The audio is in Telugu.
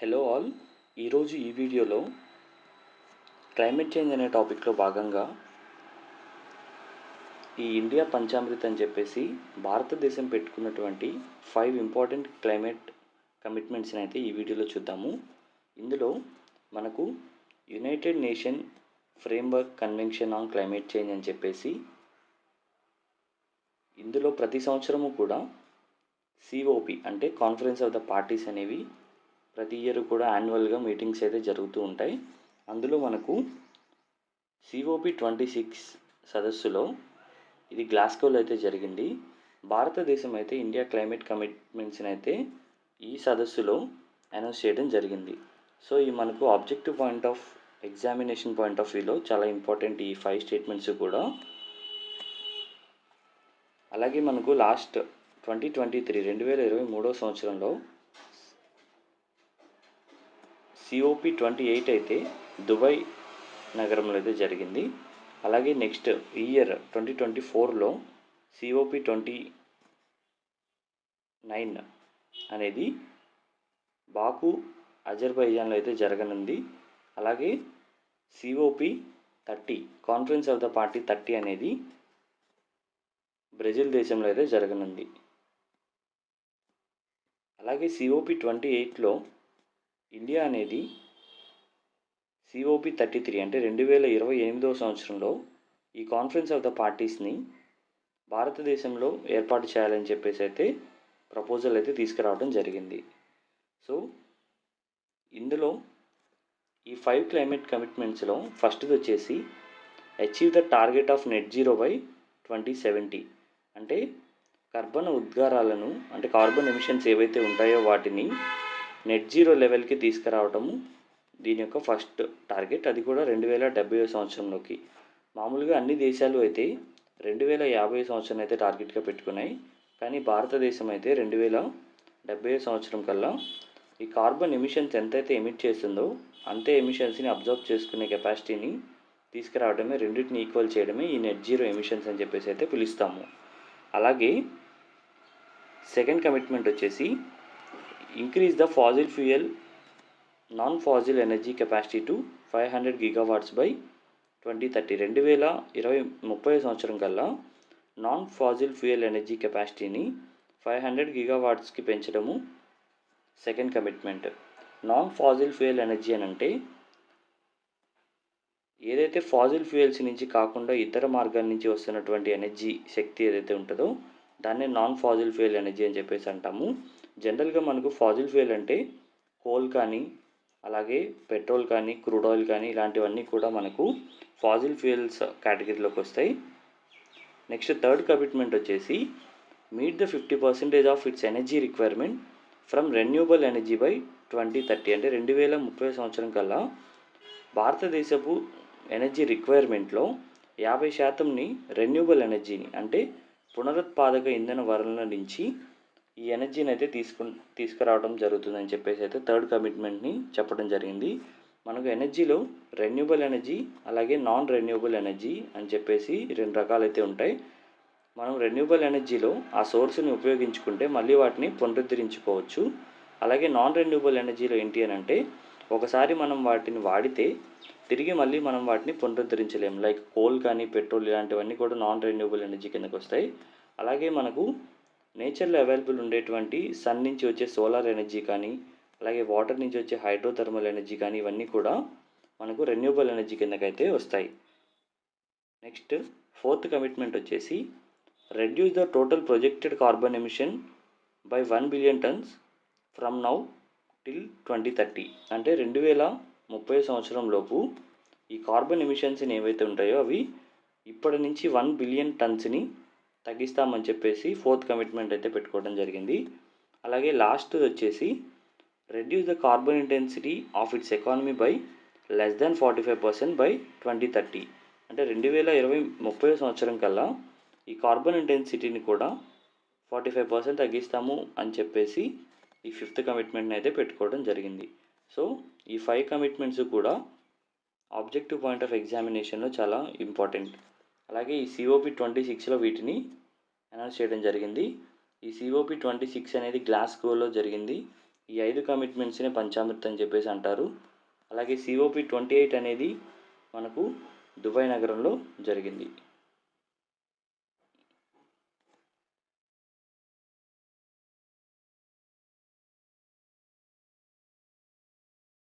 Hello all. ఈరోజు ఈ వీడియోలో క్లైమేట్ చేంజ్ అనే టాపిక్లో భాగంగా ఈ ఇండియా పంచామృత్ అని చెప్పేసి భారతదేశం పెట్టుకున్నటువంటి 5 ఇంపార్టెంట్ క్లైమేట్ కమిట్మెంట్స్ని అయితే ఈ వీడియోలో చూద్దాము. ఇందులో మనకు United nation framework convention on climate change అని చెప్పేసి ఇందులో ప్రతి సంవత్సరము కూడా సిఓపి అంటే కాన్ఫరెన్స్ ఆఫ్ ద పార్టీస్ అనేవి ప్రతి ఇయర్ కూడా యాన్యువల్గా మీటింగ్స్ అయితే జరుగుతూ ఉంటాయి. అందులో మనకు సిఓపి 26 సదస్సులో ఇది గ్లాస్గోలో అయితే జరిగింది. భారతదేశం అయితే ఇండియా క్లైమేట్ కమిట్మెంట్స్ని అయితే ఈ సదస్సులో అనౌన్స్ చేయడం జరిగింది. సో ఈ మనకు objective point of examination point of వ్యూలో చాలా ఇంపార్టెంట్ ఈ 5 స్టేట్మెంట్స్ కూడా. అలాగే మనకు లాస్ట్ 2023 సంవత్సరంలో సిఓపి 28 అయితే దుబాయ్ నగరంలో అయితే జరిగింది. అలాగే నెక్స్ట్ ఇయర్ 2024లో సిఓపి 29 అనేది బాకు అజర్బైజాన్లో అయితే జరగనుంది. అలాగే COP 30 conference of the party 30 అనేది బ్రెజిల్ దేశంలో అయితే జరగనుంది. అలాగే సిఓపి 28లో ఇండియా అనేది సిఓపి 33 అంటే 2028 సంవత్సరంలో ఈ కాన్ఫరెన్స్ ఆఫ్ ద పార్టీస్ని భారతదేశంలో ఏర్పాటు చేయాలని చెప్పేసి అయితే ప్రపోజల్ అయితే తీసుకురావడం జరిగింది. సో ఇందులో ఈ 5 క్లైమేట్ కమిట్మెంట్స్లో ఫస్ట్ది వచ్చేసి achieve the target of net zero by 2070 అంటే కార్బన్ ఉద్గారాలను అంటే కార్బన్ ఎమిషన్స్ ఏవైతే ఉంటాయో వాటిని నెట్ జీరో లెవెల్కి తీసుకురావడము దీని యొక్క ఫస్ట్ టార్గెట్. అది కూడా 2070 సంవత్సరంలోకి. మామూలుగా అన్ని దేశాలు అయితే 2050 సంవత్సరం అయితే టార్గెట్గా పెట్టుకున్నాయి. కానీ భారతదేశం అయితే 2070 సంవత్సరం కల్లా ఈ కార్బన్ ఎమిషన్స్ ఎంతైతే ఎమిట్ చేస్తుందో అంతే ఎమిషన్స్ని అబ్జర్వ్ చేసుకునే కెపాసిటీని తీసుకురావడమే, రెండింటిని ఈక్వల్ చేయడమే ఈ నెట్ జీరో ఎమిషన్స్ అని చెప్పేసి అయితే పిలుస్తాము. అలాగే సెకండ్ కమిట్మెంట్ వచ్చేసి increase the fossil fuel non fossil energy capacity to 500 gigawatts by 2030. 2030 సంవత్సరం కల్లా నాన్ ఫాజిల్ ఫ్యూయల్ ఎనర్జీ కెపాసిటీని 500 గీగావాట్స్కి పెంచడము second commitment. Non Faasil fuel energy అని అంటే ఏదైతే ఫాజిల్ ఫ్యూయల్స్ నుంచి కాకుండా ఇతర మార్గాల నుంచి వస్తున్నటువంటి ఎనర్జీ శక్తి ఏదైతే ఉంటుందో దాన్నే నాన్ ఫాజిల్ ఫ్యూయల్ ఎనర్జీ అని చెప్పేసి అంటాము. జనరల్గా మనకు ఫాజిల్ ఫ్యూయల్ అంటే కోల్ కానీ అలాగే పెట్రోల్ కానీ క్రూడ్ ఆయిల్ కానీ ఇలాంటివన్నీ కూడా మనకు ఫాజిల్ ఫ్యూయల్స్ కేటగిరీలోకి వస్తాయి. నెక్స్ట్ థర్డ్ కమిట్మెంట్ వచ్చేసి meet the 50% of it's energy requirement from renewable energy by 2030 అంటే 2030 సంవత్సరం కల్లా భారతదేశపు ఎనర్జీ రిక్వైర్మెంట్లో 50%ని రెన్యూబుల్ ఎనర్జీని అంటే పునరుత్పాదక ఇంధన వనరుల నుంచి ఈ ఎనర్జీని అయితే తీసుకురావడం జరుగుతుందని చెప్పేసి అయితే థర్డ్ కమిట్మెంట్ని చెప్పడం జరిగింది. మనకు ఎనర్జీలో రెన్యూబుల్ ఎనర్జీ అలాగే నాన్ రెన్యూబుల్ ఎనర్జీ అని చెప్పేసి 2 రకాలైతే ఉంటాయి. మనం రెన్యూబుల్ ఎనర్జీలో ఆ సోర్స్ని ఉపయోగించుకుంటే మళ్ళీ వాటిని పునరుద్ధరించుకోవచ్చు. అలాగే నాన్ రెన్యూబుల్ ఎనర్జీలో ఏంటి అని అంటే ఒకసారి మనం వాటిని వాడితే తిరిగి మళ్ళీ మనం వాటిని పునరుద్ధరించలేము. లైక్ కోల్ కానీ పెట్రోల్ ఇలాంటివన్నీ కూడా నాన్ రెన్యూబుల్ ఎనర్జీ కిందకు వస్తాయి. అలాగే మనకు నేచర్లో అవైలబుల్ ఉండేటువంటి సన్ నుంచి వచ్చే సోలార్ ఎనర్జీ కానీ అలాగే వాటర్ నుంచి వచ్చే హైడ్రోథర్మల్ ఎనర్జీ కానీ ఇవన్నీ కూడా మనకు రెన్యూబుల్ ఎనర్జీ కిందకైతే వస్తాయి. నెక్స్ట్ ఫోర్త్ కమిట్మెంట్ వచ్చేసి reduce the total projected carbon emission by 1 billion turns from now till 2030 అంటే 2030 సంవత్సరం లోపు ఈ కార్బన్ ఎమిషన్స్ని ఏవైతే ఉంటాయో అవి ఇప్పటి నుంచి 1 బిలియన్ టన్స్ని తగ్గిస్తామని చెప్పేసి ఫోర్త్ కమిట్మెంట్ అయితే పెట్టుకోవడం జరిగింది. అలాగే లాస్ట్ వచ్చేసి reduce the carbon intensity of it's economy by less than 45% by 2030 అంటే 2030 సంవత్సరం కల్లా ఈ కార్బన్ ఇంటెన్సిటీని కూడా 45% తగ్గిస్తాము అని చెప్పేసి ఈ ఫిఫ్త్ కమిట్మెంట్ని అయితే పెట్టుకోవడం జరిగింది. సో ఈ 5 కమిట్మెంట్స్ కూడా ఆబ్జెక్టివ్ పాయింట్ ఆఫ్ ఎగ్జామినేషన్లో చాలా ఇంపార్టెంట్. అలాగే ఈ సిఓపి 26లో వీటిని అనౌన్స్ చేయడం జరిగింది. ఈ సిఓపి 26 అనేది గ్లాస్గోలో జరిగింది. ఈ 5 కమిట్మెంట్స్‌నే పంచామృతం అని చెప్పేసి అంటారు. అలాగే COP28 అనేది మనకు దుబాయ్ నగరంలో జరిగింది.